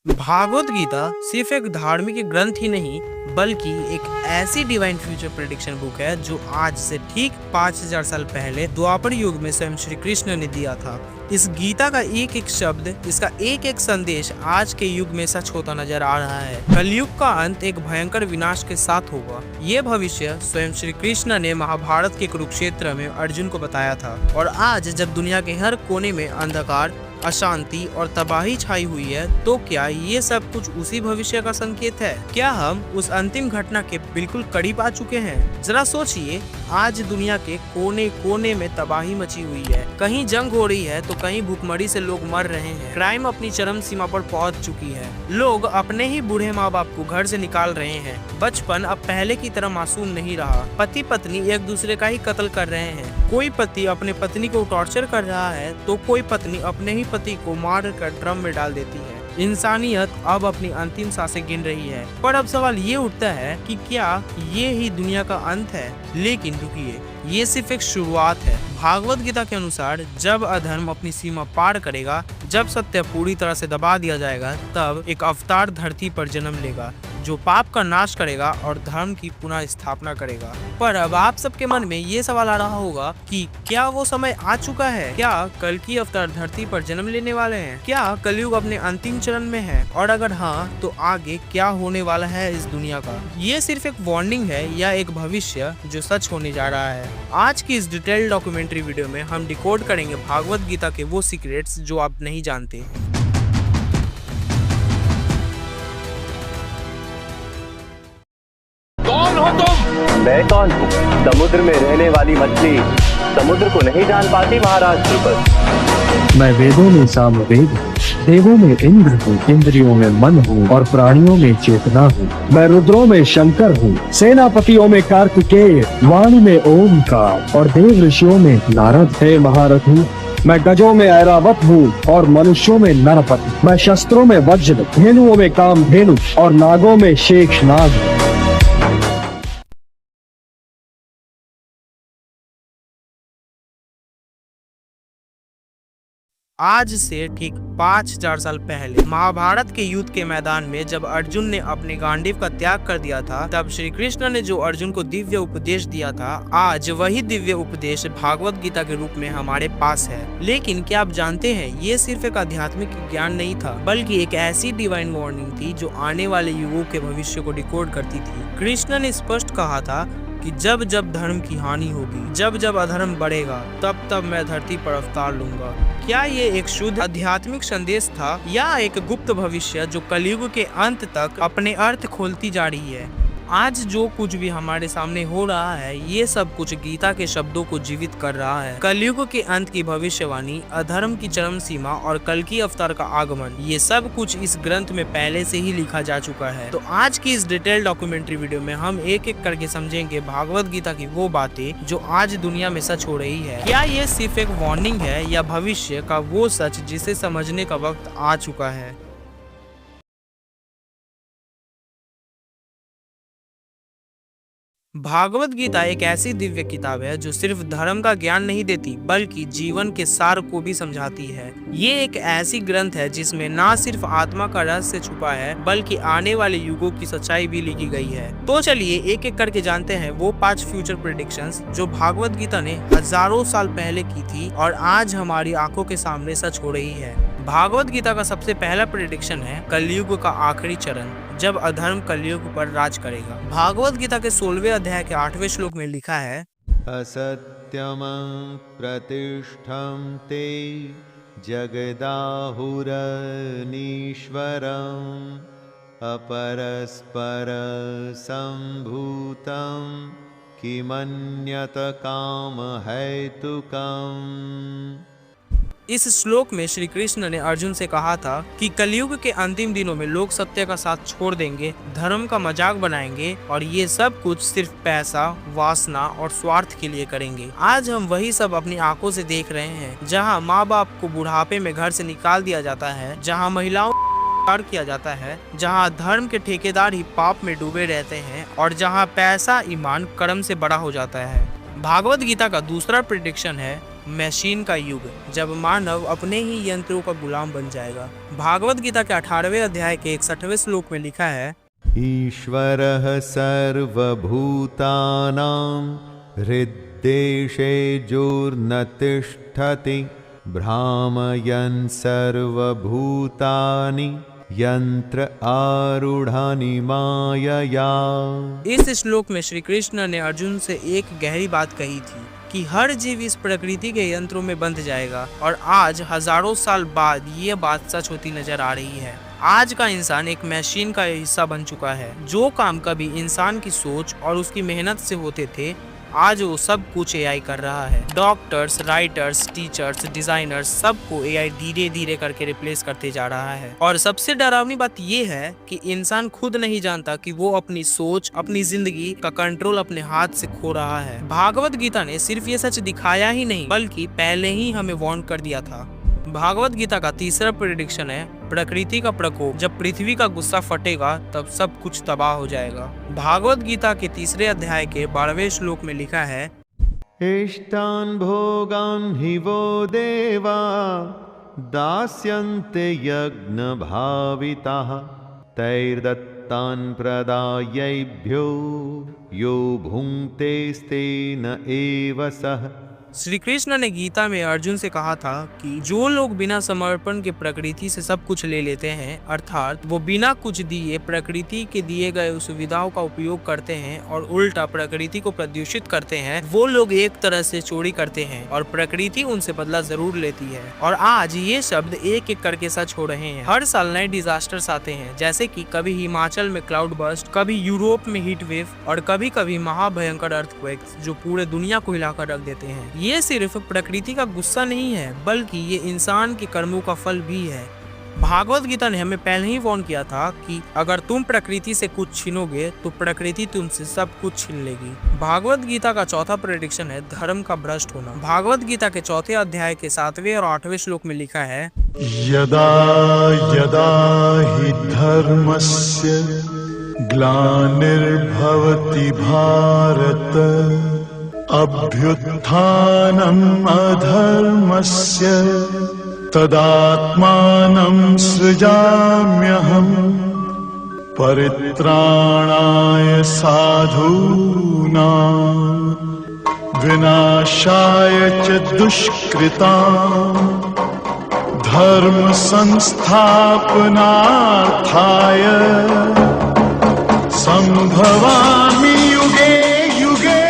भागवत गीता सिर्फ एक धार्मिक ग्रंथ ही नहीं बल्कि एक ऐसी डिवाइन फ्यूचर प्रेडिक्शन बुक है जो आज से ठीक 5000 साल पहले द्वापर युग में स्वयं श्री कृष्ण ने दिया था। इस गीता का एक एक शब्द, इसका एक एक संदेश आज के युग में सच होता नजर आ रहा है। कलयुग का अंत एक भयंकर विनाश के साथ होगा। ये भविष्य स्वयं श्री कृष्ण ने महाभारत के कुरुक्षेत्र में अर्जुन को बताया था। और आज जब दुनिया के हर कोने में अंधकार, अशांति और तबाही छाई हुई है, तो क्या ये सब कुछ उसी भविष्य का संकेत है? क्या हम उस अंतिम घटना के बिल्कुल करीब आ चुके हैं? जरा सोचिए, आज दुनिया के कोने कोने में तबाही मची हुई है। कहीं जंग हो रही है तो कहीं भूखमरी से लोग मर रहे हैं। क्राइम अपनी चरम सीमा पर पहुंच चुकी है। लोग अपने ही बूढ़े माँ बाप को घर से निकाल रहे हैं। बचपन अब पहले की तरह मासूम नहीं रहा। पति पत्नी एक दूसरे का ही कत्ल कर रहे हैं। कोई पति अपने पत्नी को टॉर्चर कर रहा है तो कोई पत्नी अपने ही पति को मार कर ड्रम में डाल देती है। इंसानियत अब अपनी अंतिम सांसें गिन रही है। पर अब सवाल ये उठता है कि क्या ये ही दुनिया का अंत है? लेकिन रुकिए, ये सिर्फ एक शुरुआत है। भागवत गीता के अनुसार जब अधर्म अपनी सीमा पार करेगा, जब सत्य पूरी तरह से दबा दिया जाएगा, तब एक अवतार धरती पर जन्म लेगा जो पाप का नाश करेगा और धर्म की पुनः स्थापना करेगा। पर अब आप सबके मन में ये सवाल आ रहा होगा कि क्या वो समय आ चुका है? क्या कल की अवतार धरती पर जन्म लेने वाले हैं? क्या कलयुग अपने अंतिम चरण में है? और अगर हाँ, तो आगे क्या होने वाला है इस दुनिया का? ये सिर्फ एक वार्निंग है या एक भविष्य जो सच होने जा रहा है? आज की इस डिटेल्ड डॉक्यूमेंट्री वीडियो में हम डिकोड करेंगे भागवत गीता के वो सीक्रेट्स जो आप नहीं जानते। कौन हो तुम? मैं कौन हूँ? समुद्र में रहने वाली मछली समुद्र को नहीं जान पाती महाराज ध्रुपद। मैं वेदों में सामवेद, देवों में इंद्र हूँ, इंद्रियों में मन हूँ और प्राणियों में चेतना हूँ। मैं रुद्रों में शंकर हूँ, सेनापतियों में कार्तिकेय, वाणी में ओमकार और देव ऋषियों में नारद। है महारथ हूँ, मैं गजों में ऐरावत हूँ और मनुष्यों में नरपति। मैं शस्त्रों में वज्र, धेनुओं में कामधेनु और नागों में शेषनाग हूँ। आज से ठीक 5000 साल पहले महाभारत के युद्ध के मैदान में जब अर्जुन ने अपने गांडीव का त्याग कर दिया था, तब श्री कृष्ण ने जो अर्जुन को दिव्य उपदेश दिया था, आज वही दिव्य उपदेश भागवत गीता के रूप में हमारे पास है। लेकिन क्या आप जानते हैं, ये सिर्फ एक आध्यात्मिक ज्ञान नहीं था, बल्कि एक ऐसी डिवाइन वार्निंग थी जो आने वाले युगों के भविष्य को डिकोड करती थी। कृष्ण ने स्पष्ट कहा था कि जब जब धर्म की हानि होगी, जब जब अधर्म बढ़ेगा, तब तब मैं धरती पर अवतार लूंगा। क्या ये एक शुद्ध आध्यात्मिक संदेश था या एक गुप्त भविष्य जो कलयुग के अंत तक अपने अर्थ खोलती जा रही है? आज जो कुछ भी हमारे सामने हो रहा है, ये सब कुछ गीता के शब्दों को जीवित कर रहा है। कलयुग के अंत की भविष्यवाणी, अधर्म की चरम सीमा और कल की अवतार का आगमन, ये सब कुछ इस ग्रंथ में पहले से ही लिखा जा चुका है। तो आज की इस डिटेल डॉक्यूमेंट्री वीडियो में हम एक एक करके समझेंगे भागवत गीता की वो बातें जो आज दुनिया में सच हो रही है। क्या ये सिर्फ एक वार्निंग है या भविष्य का वो सच जिसे समझने का वक्त आ चुका है? भागवत गीता एक ऐसी दिव्य किताब है जो सिर्फ धर्म का ज्ञान नहीं देती बल्कि जीवन के सार को भी समझाती है। ये एक ऐसी ग्रंथ है जिसमें ना सिर्फ आत्मा का रहस्य छुपा है बल्कि आने वाले युगों की सच्चाई भी लिखी गई है। तो चलिए एक एक करके जानते हैं वो 5 फ्यूचर प्रेडिक्शंस जो भागवत गीता ने हजारों साल पहले की थी और आज हमारी आंखों के सामने सच हो रही है। भागवत गीता का सबसे पहला प्रेडिक्शन है कलयुग का आखिरी चरण, जब अधर्म कलयुग पर राज करेगा। भागवत गीता के 16वें अध्याय के 8वें श्लोक में लिखा है, असत्यम प्रतिष्ठं ते जगदाहुरनीश्वरम् अपरस्पर संभूतं किमन्यत काम हेतुकम्। इस श्लोक में श्री कृष्ण ने अर्जुन से कहा था कि कलयुग के अंतिम दिनों में लोग सत्य का साथ छोड़ देंगे, धर्म का मजाक बनाएंगे और ये सब कुछ सिर्फ पैसा, वासना और स्वार्थ के लिए करेंगे। आज हम वही सब अपनी आंखों से देख रहे हैं, जहां माँ बाप को बुढ़ापे में घर से निकाल दिया जाता है, जहां महिलाओं किया जाता है, जहां धर्म के ठेकेदार ही पाप में डूबे रहते हैं और जहां पैसा, ईमान, कर्म से बड़ा हो जाता है। भागवत गीता का दूसरा प्रेडिक्शन है मशीन का युग, जब मानव अपने ही यंत्रों का गुलाम बन जाएगा। भागवत गीता के 18वें अध्याय के 61वें श्लोक में लिखा है, ईश्वरः सर्वभूतानां हृद्देशे जोर्न तिष्ठति भ्रामयन् सर्वभूतानि यंत्र आरूढ़ानि मायया। इस श्लोक में श्री कृष्ण ने अर्जुन से एक गहरी बात कही थी कि हर जीव इस प्रकृति के यंत्रों में बंध जाएगा, और आज हजारों साल बाद ये बात सच होती नजर आ रही है। आज का इंसान एक मशीन का हिस्सा बन चुका है। जो काम कभी इंसान की सोच और उसकी मेहनत से होते थे, आज वो सब कुछ एआई कर रहा है। डॉक्टर्स, राइटर्स, टीचर्स, डिजाइनर्स, सबको एआई धीरे धीरे करके रिप्लेस करते जा रहा है। और सबसे डरावनी बात ये है कि इंसान खुद नहीं जानता कि वो अपनी सोच, अपनी जिंदगी का कंट्रोल अपने हाथ से खो रहा है। भागवत गीता ने सिर्फ ये सच दिखाया ही नहीं, बल्कि पहले ही हमें वार्न कर दिया था। भागवत गीता का तीसरा प्रेडिक्शन है प्रकृति का प्रकोप। जब पृथ्वी का गुस्सा फटेगा तब सब कुछ तबाह हो जाएगा। भागवत गीता के तीसरे अध्याय के 12वें श्लोक में लिखा है, इष्टान् भोगान् हि वो देवा दास्यन्ते यज्ञ भाविताः तैर्दत्तान् प्रदायैभ्यो यो भुङ्क्तेस्तेन एव सः। श्री कृष्ण ने गीता में अर्जुन से कहा था कि जो लोग बिना समर्पण के प्रकृति से सब कुछ ले लेते हैं, अर्थात वो बिना कुछ दिए प्रकृति के दिए गए सुविधाओं का उपयोग करते हैं और उल्टा प्रकृति को प्रदूषित करते हैं, वो लोग एक तरह से चोरी करते हैं और प्रकृति उनसे बदला जरूर लेती है। और आज ये शब्द एक एक करके सच हो रहे हैं। हर साल नए डिजास्टर्स आते हैं, जैसे कि कभी हिमाचल में क्लाउड बर्स्ट, कभी यूरोप में हीट वेव और कभी कभी महाभयंकर अर्थक्वेक्स जो पूरे दुनिया को हिलाकर रख देते हैं। ये सिर्फ प्रकृति का गुस्सा नहीं है, बल्कि ये इंसान के कर्मों का फल भी है। भागवत गीता ने हमें पहले ही वार्न किया था कि अगर तुम प्रकृति से कुछ छीनोगे तो प्रकृति तुमसे सब कुछ छीन लेगी। भागवत गीता का चौथा प्रेडिक्शन है धर्म का भ्रष्ट होना। भागवत गीता के चौथे अध्याय के 7वें और 8वें श्लोक में लिखा है, यदा यदा हि धर्मस्य ग्लानिर्भवति भारत अभ्युत्थानम् अधर्मस्य तदात्मानं सृजाम्यहम् परित्राणाय साधूनां विनाशाय च दुष्कृतां धर्म संस्थापनार्थाय संभवामि युगे युगे।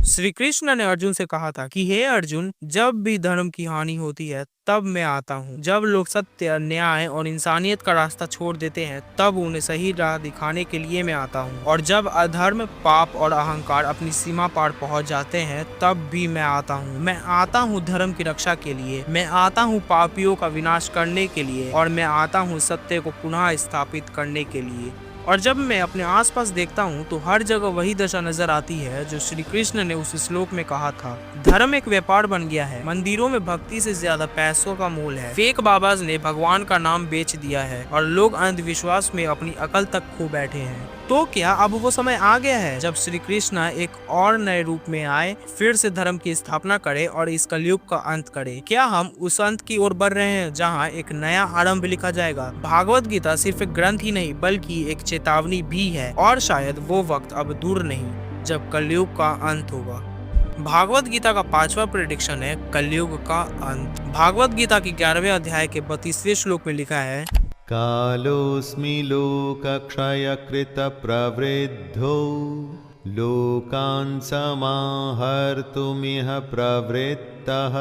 श्री कृष्ण ने अर्जुन से कहा था कि हे अर्जुन, जब भी धर्म की हानि होती है तब मैं आता हूँ। जब लोग सत्य, न्याय और इंसानियत का रास्ता छोड़ देते हैं तब उन्हें सही राह दिखाने के लिए मैं आता हूँ। और जब अधर्म, पाप और अहंकार अपनी सीमा पार पहुँच जाते हैं तब भी मैं आता हूँ। मैं आता हूँ धर्म की रक्षा के लिए, मैं आता हूँ पापियों का विनाश करने के लिए, और मैं आता हूँ सत्य को पुनः स्थापित करने के लिए। और जब मैं अपने आसपास देखता हूँ तो हर जगह वही दशा नजर आती है जो श्री कृष्ण ने उस श्लोक में कहा था। धर्म एक व्यापार बन गया है। मंदिरों में भक्ति से ज्यादा पैसों का मोल है। फेक बाबाज ने भगवान का नाम बेच दिया है और लोग अंधविश्वास में अपनी अकल तक खो बैठे हैं। तो क्या अब वो समय आ गया है जब श्री कृष्ण एक और नए रूप में आए, फिर से धर्म की स्थापना करे और इस कलयुग का अंत करे? क्या हम उस अंत की ओर बढ़ रहे हैं जहां एक नया आरंभ लिखा जाएगा? भागवत गीता सिर्फ एक ग्रंथ ही नहीं बल्कि एक चेतावनी भी है, और शायद वो वक्त अब दूर नहीं जब कलयुग का अंत होगा। भागवत गीता का 5वां प्रेडिक्शन है कलयुग का अंत। भागवत गीता के 11वें अध्याय के 32वें श्लोक में लिखा है, कालोऽस्मि लोकक्षयकृत प्रवृद्धो लोकान् समाहर्तुमिह प्रवृत्तः।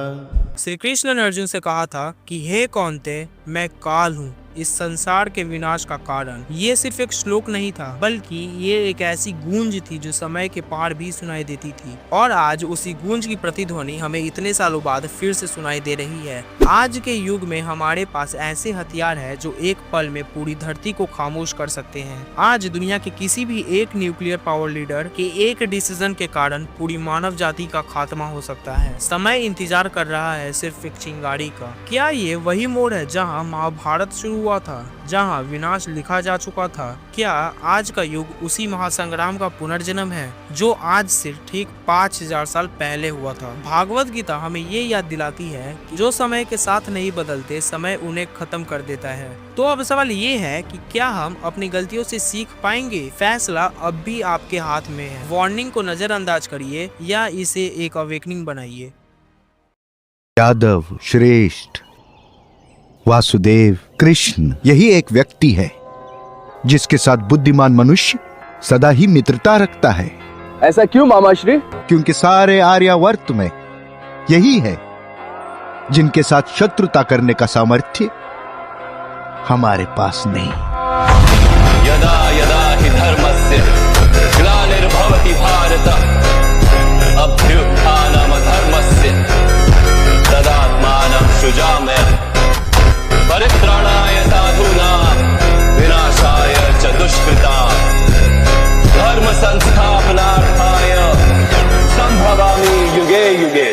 श्री कृष्ण ने अर्जुन से कहा था कि हे कौन्ते, मैं काल हूँ, इस संसार के विनाश का कारण। ये सिर्फ एक श्लोक नहीं था बल्कि ये एक ऐसी गूंज थी जो समय के पार भी सुनाई देती थी, और आज उसी गूंज की प्रतिध्वनि हमें इतने सालों बाद फिर से सुनाई दे रही है। आज के युग में हमारे पास ऐसे हथियार है जो एक पल में पूरी धरती को खामोश कर सकते हैं। आज दुनिया के किसी भी एक न्यूक्लियर पावर लीडर के एक डिसीजन के कारण पूरी मानव जाति का खात्मा हो सकता है। समय इंतजार कर रहा है सिर्फ एक चिंगारी का। क्या ये वही मोड़ है जहाँ महाभारत शुरू हुआ था, जहां विनाश लिखा जा चुका था। क्या आज का युग उसी महासंग्राम का पुनर्जन्म है जो आज से ठीक 5000 साल पहले हुआ था? भागवत गीता हमें ये याद दिलाती है कि जो समय के साथ नहीं बदलते, समय उन्हें खत्म कर देता है। तो अब सवाल ये है कि क्या हम अपनी गलतियों से सीख पाएंगे? फैसला अब भी आपके हाथ में है। वार्निंग को नजरअंदाज करिए या इसे एक अवेकनिंग बनाइए। यादव श्रेष्ठ, वासुदेव, कृष्ण, यही एक व्यक्ति है जिसके साथ बुद्धिमान मनुष्य सदा ही मित्रता रखता है। ऐसा क्यों मामाश्री? क्योंकि सारे आर्यावर्त में यही है जिनके साथ शत्रुता करने का सामर्थ्य हमारे पास नहीं। यदा यदा हि धर्मस्य ग्लानिर्भवति भारत अभ्युत्थानमधर्मस्य तदात्मानं सृजाम्यहम् परित्राणाय साधूनां विनाशाय च दुष्कृतां धर्म संस्थापनार्थाय संभवामि युगे युगे।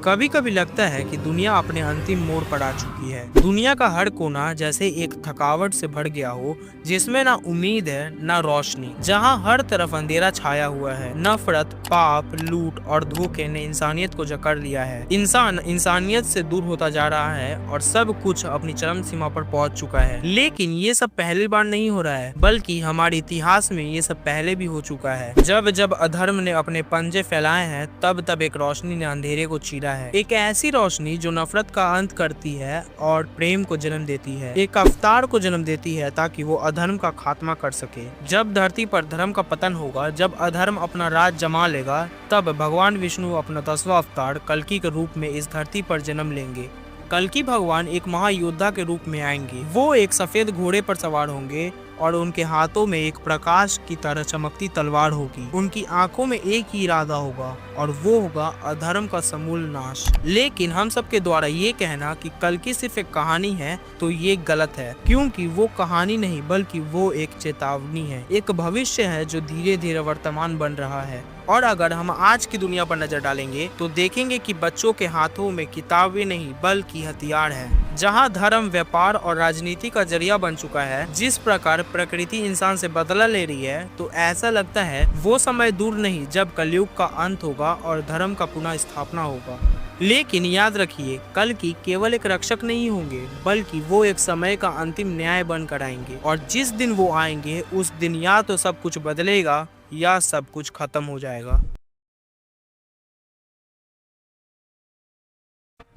कभी कभी लगता है कि दुनिया अपने अंतिम मोड़ पर आ चुकी है। दुनिया का हर कोना जैसे एक थकावट से भर गया हो, जिसमें ना उम्मीद है ना रोशनी, जहां हर तरफ अंधेरा छाया हुआ है। नफरत, पाप, लूट और धोखे ने इंसानियत को जकड़ लिया है। इंसान इंसानियत से दूर होता जा रहा है और सब कुछ अपनी चरम सीमा पर पहुंच चुका है। लेकिन ये सब पहली बार नहीं हो रहा है, बल्कि हमारे इतिहास में ये सब पहले भी हो चुका है। जब जब अधर्म ने अपने पंजे फैलाए हैं, तब तब एक रोशनी ने अंधेरे को चीरा है। एक ऐसी रोशनी जो नफरत का अंत करती है और प्रेम को जन्म देती है। एक अवतार को जन्म देती है ताकि वो अधर्म का खात्मा कर सके। जब धरती पर धर्म का पतन होगा, जब अधर्म अपना राज जमा लेगा, तब भगवान विष्णु अपना 10वां अवतार कल्कि के रूप में इस धरती पर जन्म लेंगे। कल्कि भगवान एक महायोद्धा के रूप में आएंगे। वो एक सफेद घोड़े पर सवार होंगे और उनके हाथों में एक प्रकाश की तरह चमकती तलवार होगी। उनकी आंखों में एक ही इरादा होगा और वो होगा अधर्म का समूल नाश। लेकिन हम सबके द्वारा ये कहना कि कल्कि सिर्फ एक कहानी है तो ये गलत है, क्योंकि वो कहानी नहीं बल्कि वो एक चेतावनी है, एक भविष्य है जो धीरे धीरे वर्तमान बन रहा है। और अगर हम आज की दुनिया पर नजर डालेंगे तो देखेंगे कि बच्चों के हाथों में किताबें नहीं बल्कि हथियार है। जहां धर्म व्यापार और राजनीति का जरिया बन चुका है, जिस प्रकार प्रकृति इंसान से बदला ले रही है, तो ऐसा लगता है वो समय दूर नहीं जब कलयुग का अंत होगा और धर्म का पुनः स्थापना होगा। लेकिन याद रखिए, कल्कि केवल एक रक्षक नहीं होंगे, बल्कि वो एक समय का अंतिम न्याय बनकर आएंगे। और जिस दिन वो आएंगे, उस दिन या तो सब कुछ बदलेगा या सब कुछ खत्म हो जाएगा।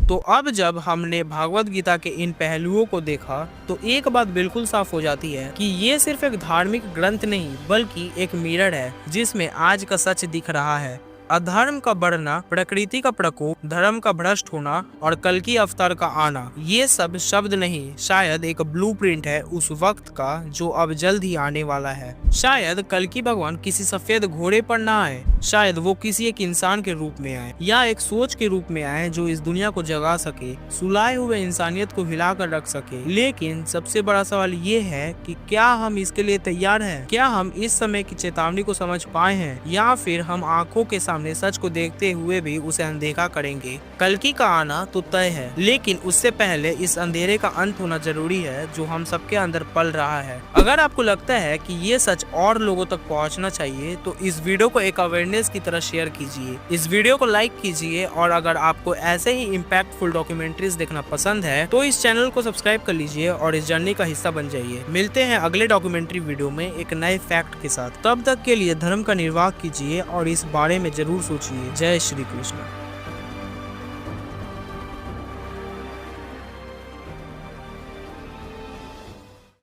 तो अब जब हमने भागवत गीता के इन पहलुओं को देखा, तो एक बात बिल्कुल साफ हो जाती है कि ये सिर्फ एक धार्मिक ग्रंथ नहीं बल्कि एक मिरर है जिसमें आज का सच दिख रहा है। अधर्म का बढ़ना, प्रकृति का प्रकोप, धर्म का भ्रष्ट होना और कल्कि अवतार का आना, ये सब शब्द नहीं, शायद एक ब्लूप्रिंट है उस वक्त का जो अब जल्द ही आने वाला है। शायद कल्कि भगवान किसी सफेद घोड़े पर ना आए, शायद वो किसी एक इंसान के रूप में आए या एक सोच के रूप में आए जो इस दुनिया को जगा सके, सुलाए हुए इंसानियत को हिला कर रख सके। लेकिन सबसे बड़ा सवाल ये है कि क्या हम इसके लिए तैयार हैं? क्या हम इस समय की चेतावनी को समझ पाए हैं, या फिर हम आंखों के सामने सच को देखते हुए भी उसे अनदेखा करेंगे? कल्कि का आना तो तय है, लेकिन उससे पहले इस अंधेरे का अंत होना जरूरी है जो हम सबके अंदर पल रहा है। अगर आपको लगता है कि ये सच और लोगों तक पहुंचना चाहिए तो इस वीडियो को एक अवेयरनेस की तरह शेयर कीजिए, इस वीडियो को लाइक कीजिए, और अगर आपको ऐसे ही इम्पैक्टफुल डॉक्यूमेंट्रीज देखना पसंद है तो इस चैनल को सब्सक्राइब कर लीजिए और इस जर्नी का हिस्सा बन जाइए। मिलते हैं अगले डॉक्यूमेंट्री वीडियो में एक नए फैक्ट के साथ। तब तक के लिए धर्म का निर्वाह कीजिए और इस बारे में जरूर सोचिए। जय श्री कृष्ण।